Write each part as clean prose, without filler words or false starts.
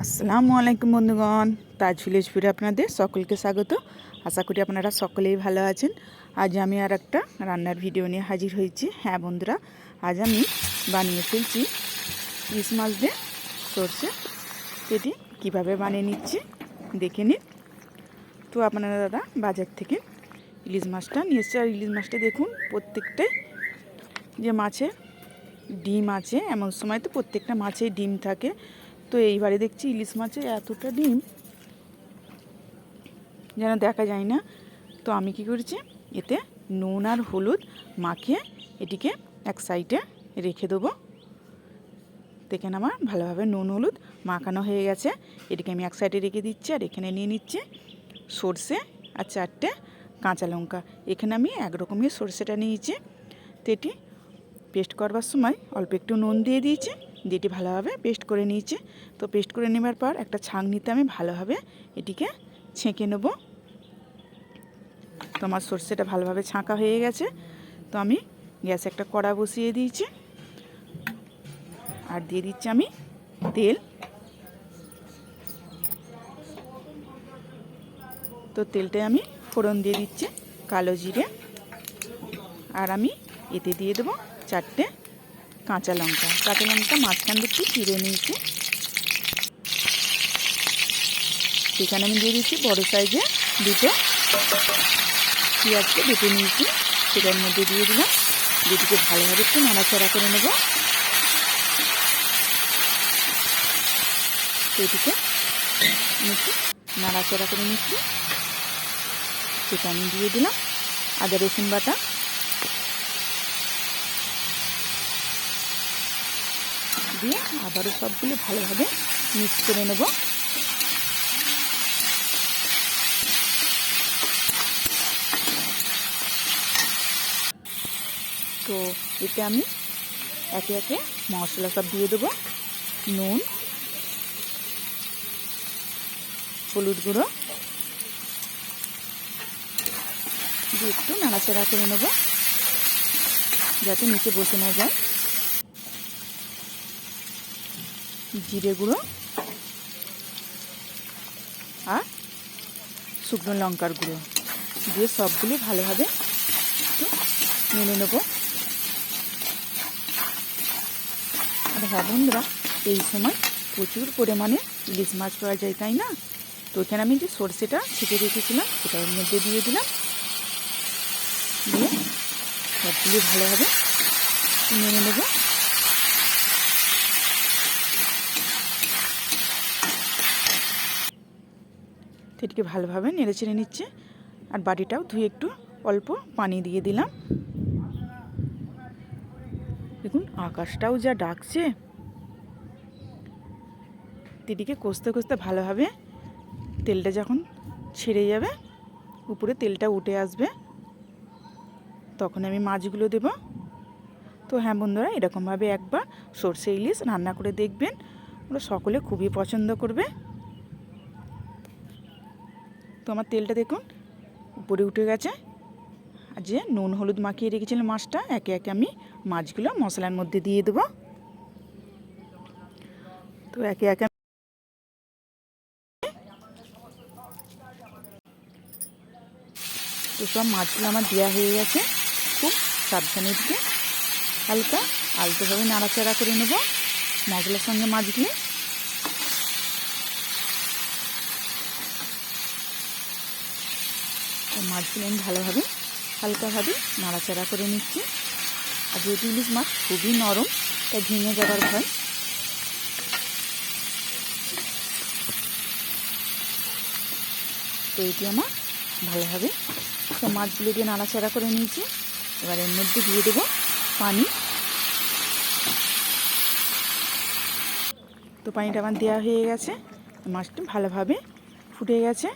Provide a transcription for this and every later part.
আসসালামু আলাইকুম বন্ধুগণ, তাজ ভিলেজ ফুডে আপনাদের সকলকে স্বাগত। আশা করি আপনারা সকলেই ভালো আছেন। আজ আমি আর একটা রান্নার ভিডিও নিয়ে হাজির হয়েছি। হ্যাঁ বন্ধুরা, আজ আমি বানিয়ে ফেলছি ইলিশ মাছ দিয়ে সর্ষে। এটি কীভাবে বানিয়ে নিচ্ছি দেখে নিন। তো আপনারা দাদা বাজার থেকে ইলিশ মাছটা নিয়ে এসছে। আর ইলিশ মাছটা দেখুন, প্রত্যেকটাই যে মাছের ডিম আছে, এমন সময় তো প্রত্যেকটা মাছেই ডিম থাকে। তো এইবারে দেখছি ইলিশ মাছে এতটা ডিম যেন দেখা যায় না। তো আমি কি করেছি, এতে নুন আর হলুদ মাখিয়ে এটিকে এক সাইডে রেখে দেবো। দেখেন আমার ভালোভাবে নুন হলুদ মাখানো হয়ে গেছে। এটিকে আমি এক সাইডে রেখে দিচ্ছি। আর এখানে নিয়ে নিচ্ছি সর্ষে আর 4টে কাঁচা লঙ্কা। এখানে আমি একরকমই সর্ষেটা নিয়েছি। তো এটি পেস্ট করবার সময় অল্প একটু নুন দিয়ে দিয়েছি, দিয়ে এটি ভালোভাবে পেস্ট করে নিয়েছি। তো পেস্ট করে নেবার পর একটা ছাঁকনিতে আমি ভালোভাবে এটিকে ছেঁকে নেব। তো আমার সর্ষেটা ভালোভাবে ছাঁকা হয়ে গেছে। তো আমি গ্যাসে একটা কড়া বসিয়ে দিয়েছি আর দিয়ে দিচ্ছি আমি তেল। তো তেলটায় আমি ফোড়ন দিয়ে দিচ্ছি কালো জিরে, আর আমি এতে দিয়ে দেবো 4টে কাঁচা লঙ্কা। কাঁচা লঙ্কা মাঝখান দিচ্ছি চিড়ে নিয়েছি। সেখানে আমি দিয়ে দিচ্ছি বড়ো সাইজে 2টো পেঁয়াজকে বেটে নিয়েছি, সেটার মধ্যে দিয়ে দিলাম। যেটিকে ভালোভাবে একটু নাড়াচাড়া করে নেব। সেটিকে একটু নাড়াচাড়া করে নিচ্ছি। সেটা আমি দিয়ে দিলাম আদা রসুন বাটা, দিয়ে আবারও সবগুলো ভালোভাবে মিক্স করে নেব। তো এতে আমি একে একে মশলা সব দিয়ে দেবো। নুন, হলুদ গুঁড়ো দিয়ে একটু নাড়াচাড়া করে নেব যাতে নিচে বসে না যায়। জিরে গুঁড়ো আর শুকনো লঙ্কার গুঁড়ো দিয়ে সবগুলি ভালোভাবে একটু মেনে নেব। আর হ্যাঁ বন্ধুরা, এই সময় প্রচুর পরিমাণে ইলিশ মাছ পাওয়া যায়, তাই না? তো এখানে আমি যে সর্ষেটা ছেঁকে রেখেছিলাম সেটা এর মধ্যে দিয়ে দিলাম। দিয়ে সবগুলি ভালোভাবে মেনে নেব। সেটিকে ভালোভাবে নেড়ে চেড়ে নিচ্ছে। আর বাটিটাও ধুয়ে একটু অল্প পানি দিয়ে দিলাম। দেখুন আকাশটাও যা ডাকছে। এটিকে কষতে কষতে ভালোভাবে তেলটা যখন ছেড়ে যাবে, উপরে তেলটা উঠে আসবে, তখন আমি মাছগুলো দেব। তো হ্যাঁ বন্ধুরা, এরকমভাবে একবার সর্ষে ইলিশ রান্না করে দেখবেন, ওরা সকলে খুবই পছন্দ করবে। তো আমার তেলটা দেখুন উপরে উঠে গেছে। আর যে নুন হলুদ মাখিয়ে রেখেছিলাম মাছটা, একে একে আমি মাছগুলো মশলার মধ্যে দিয়ে দেবো। তো একে একে তো সব মাছগুলো আমার দেওয়া হয়ে গেছে। খুব সাবধানে দিকে হালকা আলতোভাবে নাড়াচাড়া করে নেব মশলার সঙ্গে মাছগুলো। তো মাছগুলো আমি ভালোভাবে হালকাভাবে নাড়াচাড়া করে নিচ্ছি। আর যেহেতু ইলিশ মাছ খুবই নরম, তাই ভেঙে যাবার ভয়। তো এটি আমার ভালোভাবে সব মাছগুলো দিয়ে নাড়াচাড়া করে নিয়েছি। এবার এর মধ্যে দিয়ে দেবো পানি। তো পানিটা আমার দেওয়া হয়ে গেছে। মাছটা ভালোভাবে ফুটে গেছে।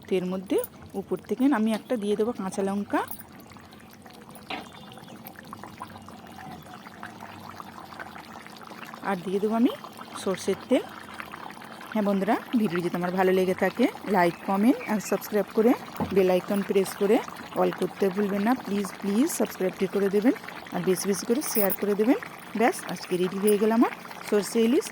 তো এর মধ্যে উপর থেকে আমি একটা দিয়ে দেবো কাঁচা লঙ্কা। আর দিয়ে দেবো আমি সর্ষের তেল। হ্যাঁ বন্ধুরা, ভিডিও যদি আমার ভালো লেগে থাকে লাইক কমেন্ট আর সাবস্ক্রাইব করে বেল আইকন প্রেস করে অল করতে ভুলবেন না। প্লিজ প্লিজ সাবস্ক্রাইবটি করে দেবেন আর বেশি বেশি করে শেয়ার করে দেবেন। ব্যাস, আজকে রেডি হয়ে গেল আমার সর্ষে ইলিশ।